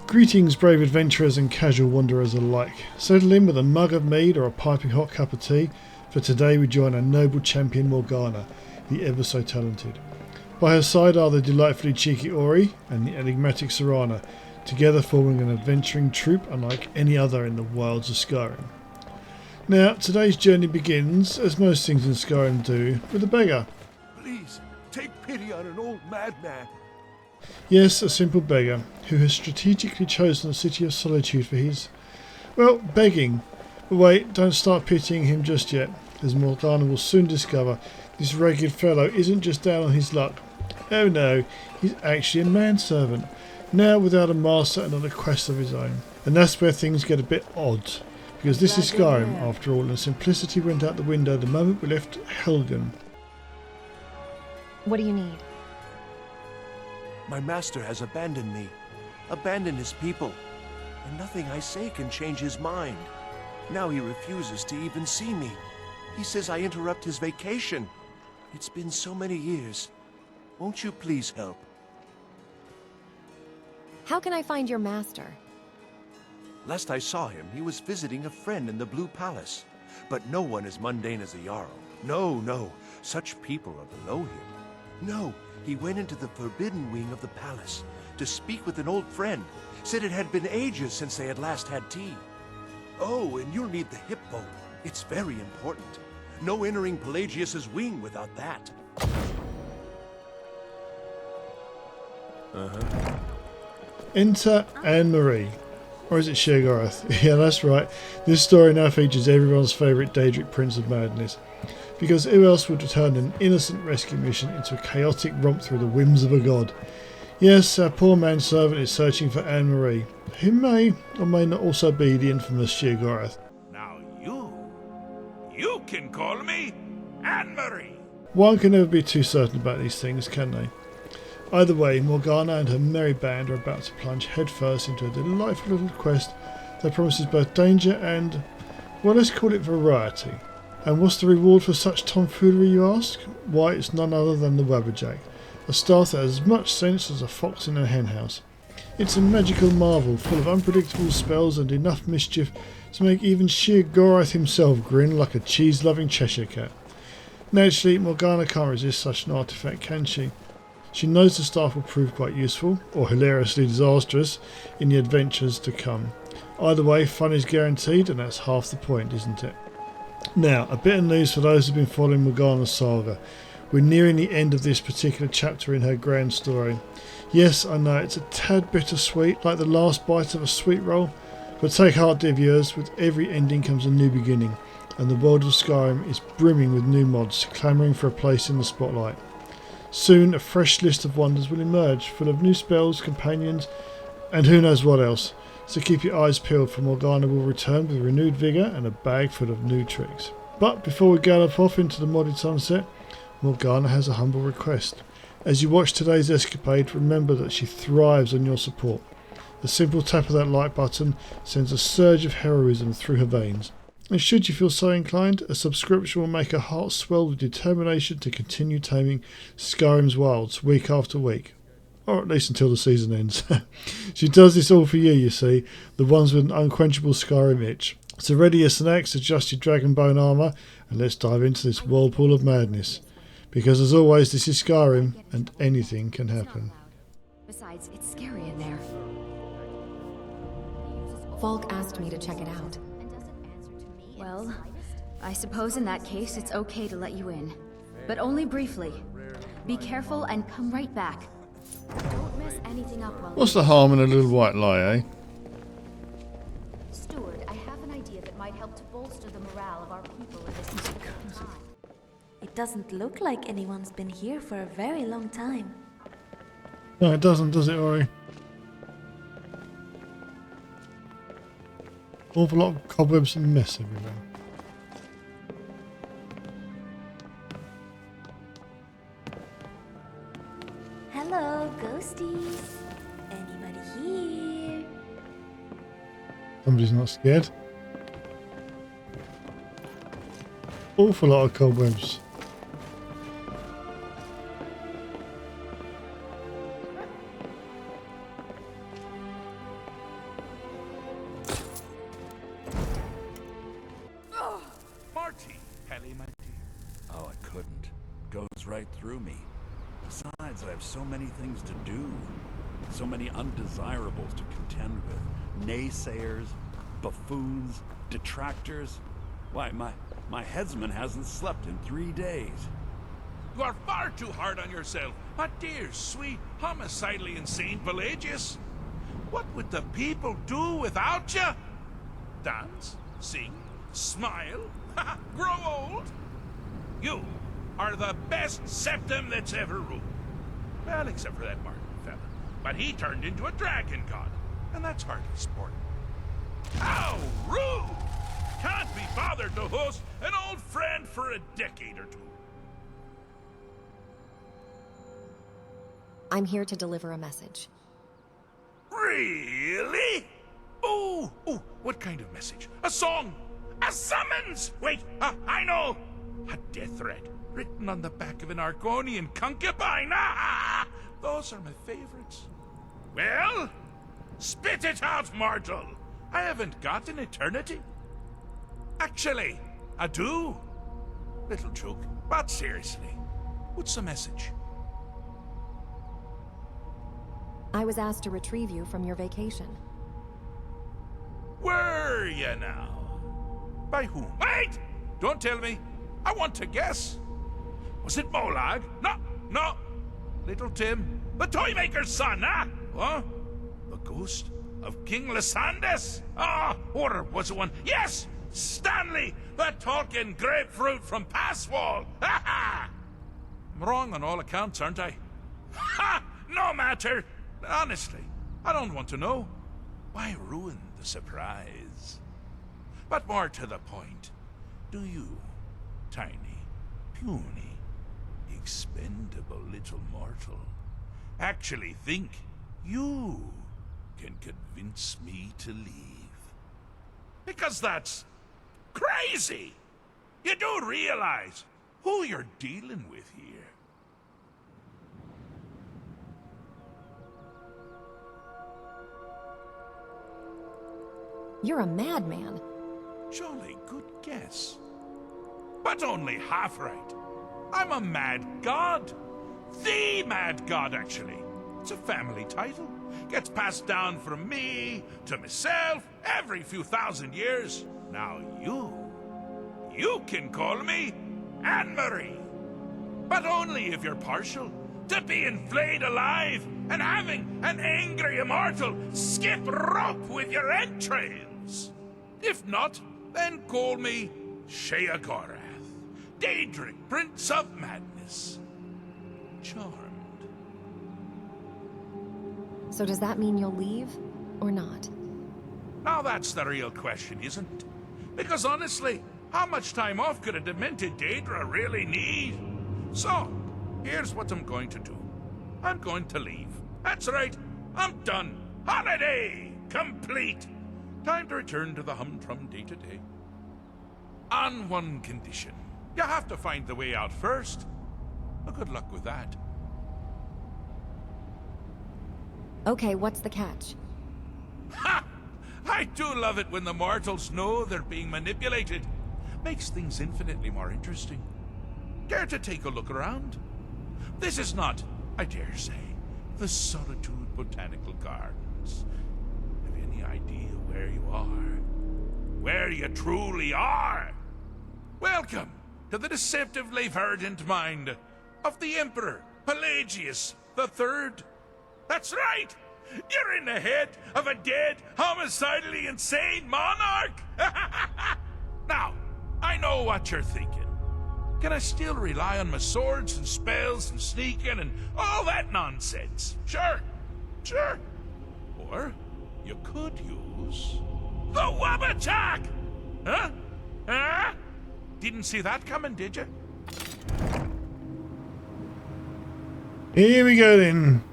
Greetings, brave adventurers and casual wanderers alike. Settle in with a mug of mead or a piping hot cup of tea, for today we join our noble champion Morgana, the ever so talented. By her side are the delightfully cheeky Auri and the enigmatic Serana, together forming an adventuring troupe unlike any other in the wilds of Skyrim. Now, today's journey begins, as most things in Skyrim do, with a beggar. Please, take pity on an old madman. Yes, a simple beggar, who has strategically chosen the city of Solitude for his, well, begging. But wait, don't start pitying him just yet, as Morgana will soon discover this ragged fellow isn't just down on his luck. Oh no, he's actually a manservant, now without a master and on a quest of his own. And that's where things get a bit odd, because this is Skyrim after all, and simplicity went out the window the moment we left Helgen. What do you need? My master has abandoned me, abandoned his people, and nothing I say can change his mind. Now he refuses to even see me. He says I interrupt his vacation. It's been so many years. Won't you please help? How can I find your master? Last I saw him, he was visiting a friend in the Blue Palace. But no one as mundane as a Jarl. No, such people are below him. No, he went into the forbidden wing of the palace to speak with an old friend. Said it had been ages since they had last had tea. Oh, and you'll need the hip bone. It's very important. No entering Pelagius's wing without that. Enter Anne-Marie. Or is it Sheogorath? Yeah, that's right. This story now features everyone's favourite Daedric Prince of Madness. Because who else would turn an innocent rescue mission into a chaotic romp through the whims of a god? Yes, our poor manservant is searching for Anne-Marie, who may or may not also be the infamous Sheogorath. Now you can call me Anne-Marie. One can never be too certain about these things, can they? Either way, Morgana and her merry band are about to plunge headfirst into a delightful little quest that promises both danger and, well, let's call it variety. And what's the reward for such tomfoolery, you ask? Why, it's none other than the Wabbajack, a staff that has as much sense as a fox in a henhouse. It's a magical marvel, full of unpredictable spells and enough mischief to make even Sheogorath himself grin like a cheese-loving Cheshire cat. Naturally, Morgana can't resist such an artifact, can she? She knows the staff will prove quite useful, or hilariously disastrous, in the adventures to come. Either way, fun is guaranteed, and that's half the point, isn't it? Now, a bit of news for those who've been following Morgana's saga. We're nearing the end of this particular chapter in her grand story. Yes, I know, it's a tad bittersweet, like the last bite of a sweet roll, but take heart, dear viewers, with every ending comes a new beginning, and the world of Skyrim is brimming with new mods, clamouring for a place in the spotlight. Soon a fresh list of wonders will emerge, full of new spells, companions, and who knows what else. So keep your eyes peeled, for Morgana will return with renewed vigour and a bag full of new tricks. But before we gallop off into the modded sunset, Morgana has a humble request. As you watch today's escapade, remember that she thrives on your support. The simple tap of that like button sends a surge of heroism through her veins. And should you feel so inclined, a subscription will make her heart swell with determination to continue taming Skyrim's wilds week after week. Or at least until the season ends. She does this all for you, you see, the ones with an unquenchable Skyrim itch. So ready your snacks, adjust your dragonbone armour, and let's dive into this whirlpool of madness. Because as always, this is Skyrim, and anything can happen. Besides, it's scary in there. Falk asked me to check it out. Well, I suppose in that case it's okay to let you in. But only briefly. Be careful and come right back. Don't mess anything up while... What's the harm in a little white lie, eh? Steward, I have an idea that might help to bolster the morale of our people in this difficult time. It doesn't look like anyone's been here for a very long time. No, it doesn't, does it, Auri? Awful lot of cobwebs and mess everywhere. Hello, ghosties. Anybody here? Somebody's not scared. Awful lot of cobwebs. right through me. Besides, I have so many things to do. So many undesirables to contend with. Naysayers, buffoons, detractors. Why, my headsman hasn't slept in 3 days. You are far too hard on yourself, my dear, sweet, homicidally insane Pelagius. What would the people do without you? Dance, sing, smile, grow old? You are the best septum that's ever ruled. Well, except for that Martin fella. But he turned into a dragon god, and that's hardly sport. How rude! Can't be bothered to host an old friend for a decade or two. I'm here to deliver a message. Really? Oh, what kind of message? A song? A summons? Wait, I know! A death threat written on the back of an Argonian concubine. Those are my favorites. Well, spit it out, mortal. I haven't got an eternity. Actually, I do. Little joke, but seriously, what's the message? I was asked to retrieve you from your vacation. Were you now? By whom? Wait! Don't tell me. I want to guess. Was it Molag? No. Little Tim, the Toymaker's son, huh? Huh? The ghost of King Lysandes? Or was it one? Yes! Stanley, the talking grapefruit from Passwall! I'm wrong on all accounts, aren't I? Ha! No matter! Honestly, I don't want to know. Why ruin the surprise? But more to the point, do you, tiny, puny, expendable little mortal, actually think you can convince me to leave? Because that's crazy! You do realize who you're dealing with here. You're a madman. Jolly good guess. But only half right. I'm a mad god. The mad god, actually. It's a family title. Gets passed down from me to myself every few thousand years. Now you can call me Anne-Marie. But only if you're partial to being flayed alive and having an angry immortal skip rope with your entrails. If not, then call me Sheogorath, Daedric Prince of Madness. Charmed. So does that mean you'll leave, or not? Now that's the real question, isn't it? Because honestly, how much time off could a demented Daedra really need? So, here's what I'm going to do. I'm going to leave. That's right, I'm done. Holiday complete. Time to return to the humdrum day-to-day. On one condition. You have to find the way out first. Well, good luck with that. Okay, what's the catch? Ha! I do love it when the mortals know they're being manipulated. Makes things infinitely more interesting. Care to take a look around? This is not, I dare say, the Solitude Botanical Gardens. Have you any idea where you are? Where you truly are? Welcome to the deceptively verdant mind of the Emperor Pelagius III. That's right! You're in the head of a dead, homicidally insane monarch! Now, I know what you're thinking. Can I still rely on my swords and spells and sneaking and all that nonsense? Sure. Or you could use the Wabbajack! Huh? Didn't see that coming, did you? Here we go then.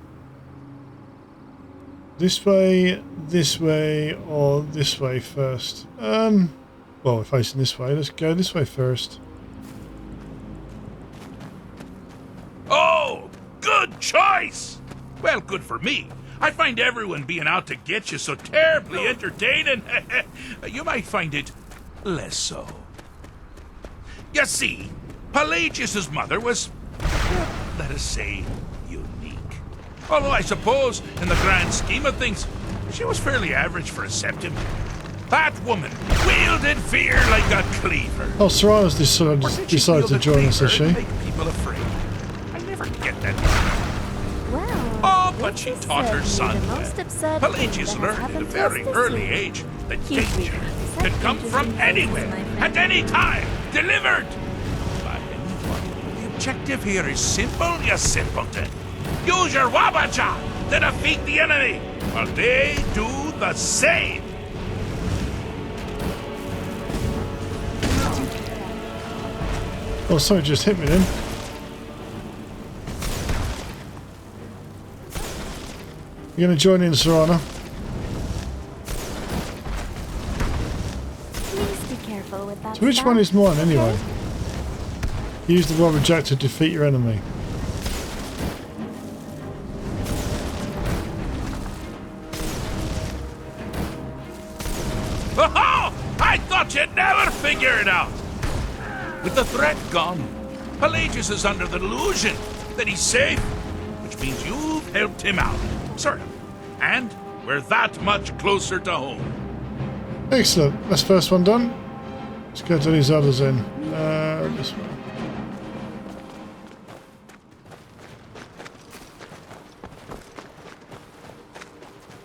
This way, or this way first? Well, we're facing this way. Let's go this way first. Oh, good choice! Well, good for me. I find everyone being out to get you so terribly entertaining. You might find it less so. You see, Pelagius's mother was, let us say, unique. Although I suppose, in the grand scheme of things, she was fairly average for a septim. That woman wielded fear like a cleaver. Oh, Serana's decided to join us, has she? Make people afraid. I never get that. Well, Oh, but she taught her the son most well. absurd Pelagius thing that has learned at a happened to very us this early year. age that Keep danger reading. can come from Interesting anywhere, faces, my at friend. any time, delivered by anyone. The objective here is simple, you simpleton. Use your Wabbajack to defeat the enemy, while they do the same. Oh, something just hit me then. You're going to join in, Serana? Please be careful with that. So which one is mine anyway? Use the Wabbajack to defeat your enemy. Oh, I thought you'd never figure it out. With the threat gone, Pelagius is under the delusion that he's safe, which means you've helped him out, sort of. And we're that much closer to home. Excellent. That's the first one done. Let's go to these others then. This one.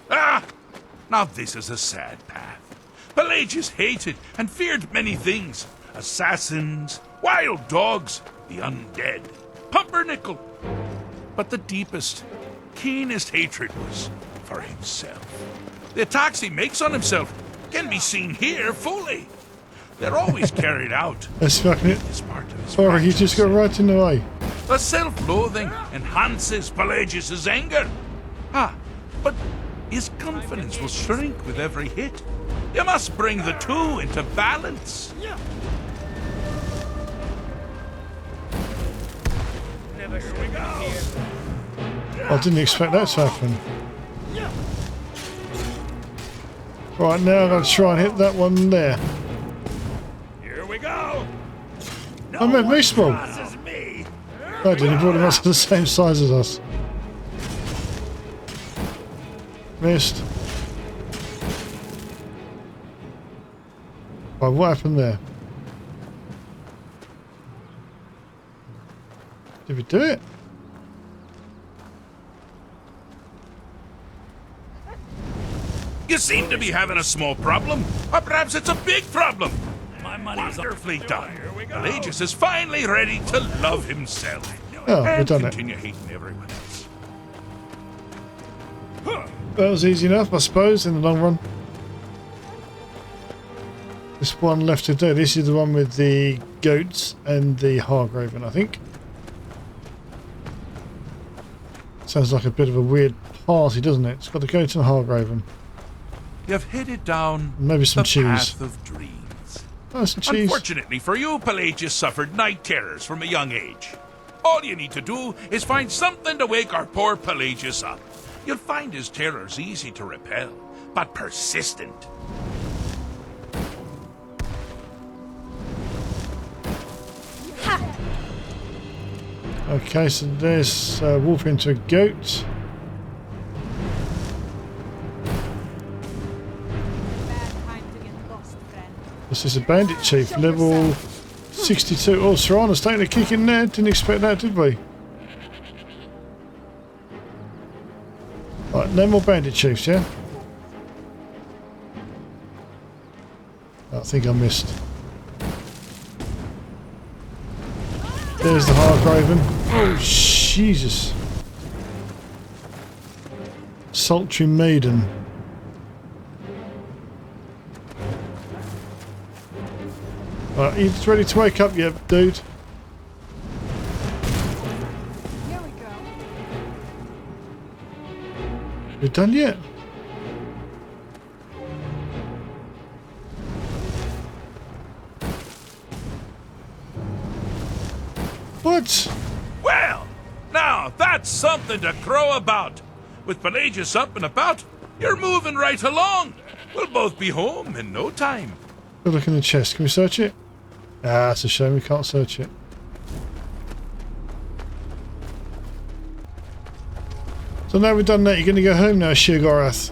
Ah! Now this is a sad path. Pelagius hated and feared many things. Assassins, wild dogs, the undead, pumpernickel. But the deepest, keenest hatred was for himself. The attacks he makes on himself can be seen here fully. They're always carried out. That's fucking it. As part of his Sorry, you just got right in the way. The self-loathing enhances Pelagius's anger. Ah, but his confidence will shrink with every hit. You must bring the two into balance. I didn't expect that to happen. Right, now I'm going to try and hit that one there. Here we go. I'm at me small. This is me. I didn't. He brought him up to the same size as us. Missed. Right, what happened there? Did we do it? You seem to be having a small problem, or perhaps it's a big problem. My money's Wonderfully done. Here we go. Pelagius is finally ready to love himself. Oh, we've and done it. continue hating everyone else. That was easy enough, I suppose, in the long run. There's one left to do. This is the one with the goats and the Hargraven, I think. Sounds like a bit of a weird party, doesn't it? It's got the goats and the Hargraven. You've headed down Maybe some the cheese. path of dreams. Oh, some cheese. Unfortunately for you, Pelagius suffered night terrors from a young age. All you need to do is find something to wake our poor Pelagius up. You'll find his terrors easy to repel, but persistent. Okay, so there's wolf into a goat. This is a bandit chief, level 62. Oh, Serana's taking a kick in there. Didn't expect that, did we? Right, no more bandit chiefs, yeah? I think I missed. There's the Hargraven. Oh, Jesus. Sultry maiden. Right, you ready to wake up yet, dude? Here we go. You done yet? What? Well, now that's something to crow about. With Pelagius up and about, you're moving right along. We'll both be home in no time. Good look in the chest. Can we search it? Ah, it's a shame we can't search it. So now we've done that, you're going to go home now, Sheogorath.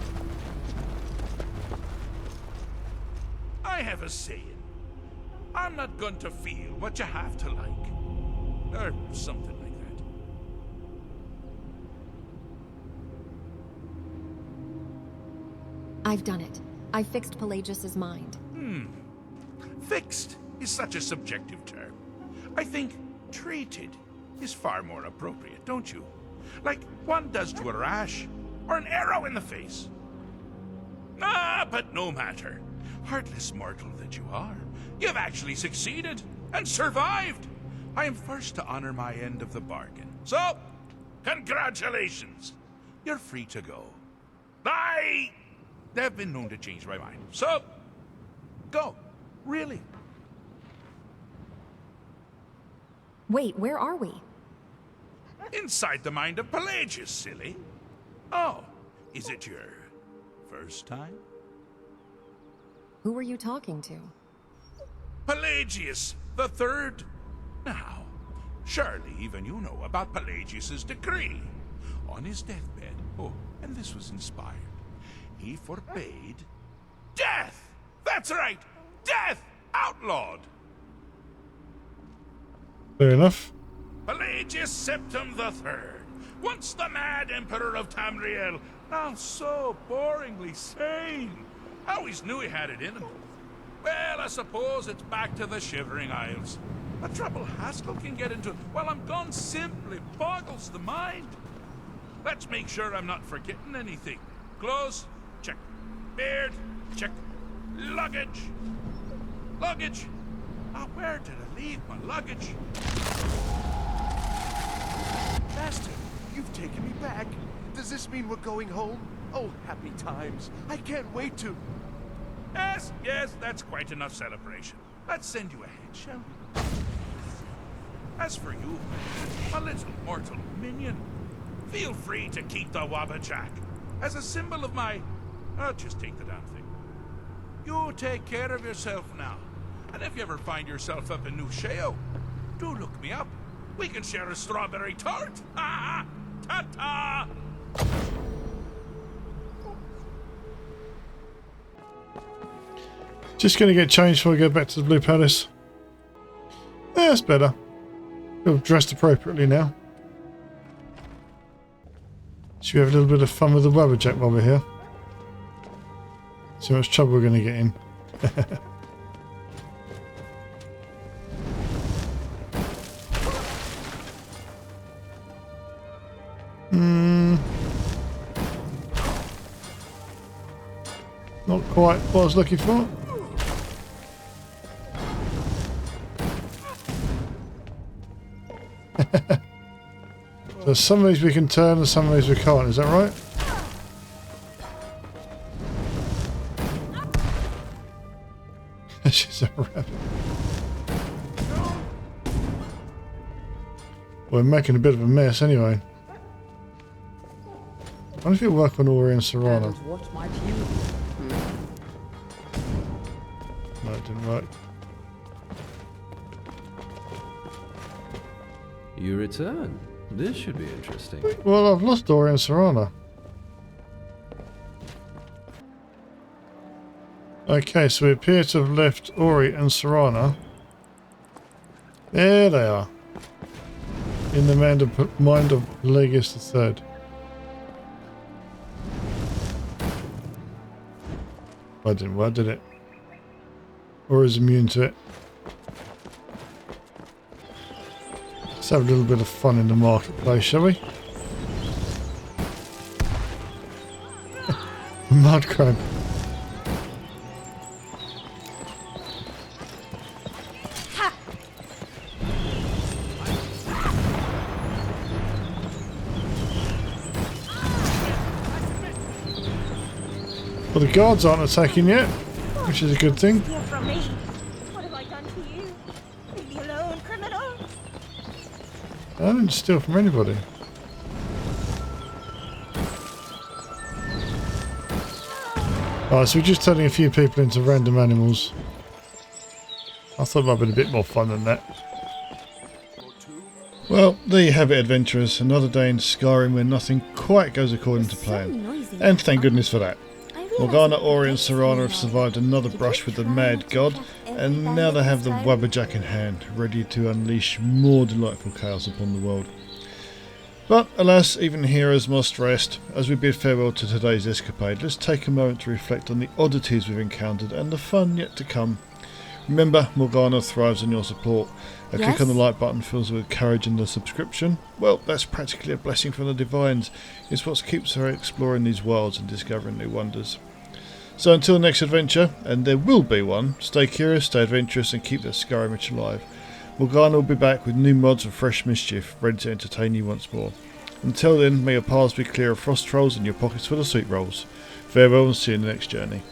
I have a saying. I'm not going to feel what you have to like. Or something like that. I've done it. I fixed Pelagius's mind. Fixed is such a subjective term. I think treated is far more appropriate, don't you? Like one does to a rash, or an arrow in the face. Ah, but no matter. Heartless mortal that you are, you've actually succeeded and survived. I am first to honor my end of the bargain. So, congratulations. You're free to go. I have been known to change my mind. So, go. Really. Wait, where are we? Inside the mind of Pelagius, silly. Oh, is it your first time? Who were you talking to? Pelagius the Third. Now, surely even you know about Pelagius's decree. On his deathbed, oh, and this was inspired, he forbade death! That's right! Death! Outlawed! Fair enough. Pelagius Septim the Third, once the mad emperor of Tamriel, now so boringly sane. I always knew he had it in him. Well, I suppose it's back to the Shivering Isles. The trouble Haskell can get into while I'm gone simply boggles the mind. Let's make sure I'm not forgetting anything. Clothes, check. Beard, check. Luggage. Luggage. Now, where did I leave my luggage? Master, you've taken me back. Does this mean we're going home? Oh, happy times. I can't wait to... Yes, yes, that's quite enough celebration. Let's send you ahead, shall we? As for you, a little mortal minion, feel free to keep the Wabbajack as a symbol of my... I'll just take the damn thing. You take care of yourself now. And if you ever find yourself up in New Sheo, do look me up. We can share a strawberry tart. Ha! Ta-ta! Just going to get changed before we go back to the Blue Palace. Yeah, that's better. Feel dressed appropriately now. Should we have a little bit of fun with the Wabbajack while we're here? See how much trouble we're going to get in. Not quite what I was looking for. So some of these we can turn and some of these we can't, is that right? She's a rabbit. We're making a bit of a mess anyway. I wonder if it'll work on Auri and Serana. What might you do? No, it didn't work. You return. This should be interesting. Well, I've lost Auri and Serana. Okay, so we appear to have left Auri and Serana. There they are. In the mind of Pelagius III. That didn't work, did it? Auri's immune to it. Let's have a little bit of fun in the marketplace, shall we? Mud crab. Well, the guards aren't attacking yet, which is a good thing. Steal from me. What have I done to you? Leave me alone, criminal. I didn't steal from anybody. Alright, so we're just turning a few people into random animals. I thought it might have been a bit more fun than that. Well, there you have it, adventurers. Another day in Skyrim where nothing quite goes according to plan. And thank goodness for that. Morgana, Auri and Serana have survived another brush with the Mad God, and now they have the Wabbajack in hand, ready to unleash more delightful chaos upon the world. But alas, even heroes must rest. As we bid farewell to today's escapade, let's take a moment to reflect on the oddities we've encountered and the fun yet to come. Remember, Morgana thrives on your support. A click on the like button fills her with courage, and the subscription, well, that's practically a blessing from the divines. It's what keeps her exploring these wilds and discovering new wonders. So until next adventure, and there will be one, stay curious, stay adventurous, and keep that Skyrim itch alive. Morgana will be back with new mods and fresh mischief, ready to entertain you once more. Until then, may your paths be clear of frost trolls and your pockets full of sweet rolls. Farewell and see you in the next journey.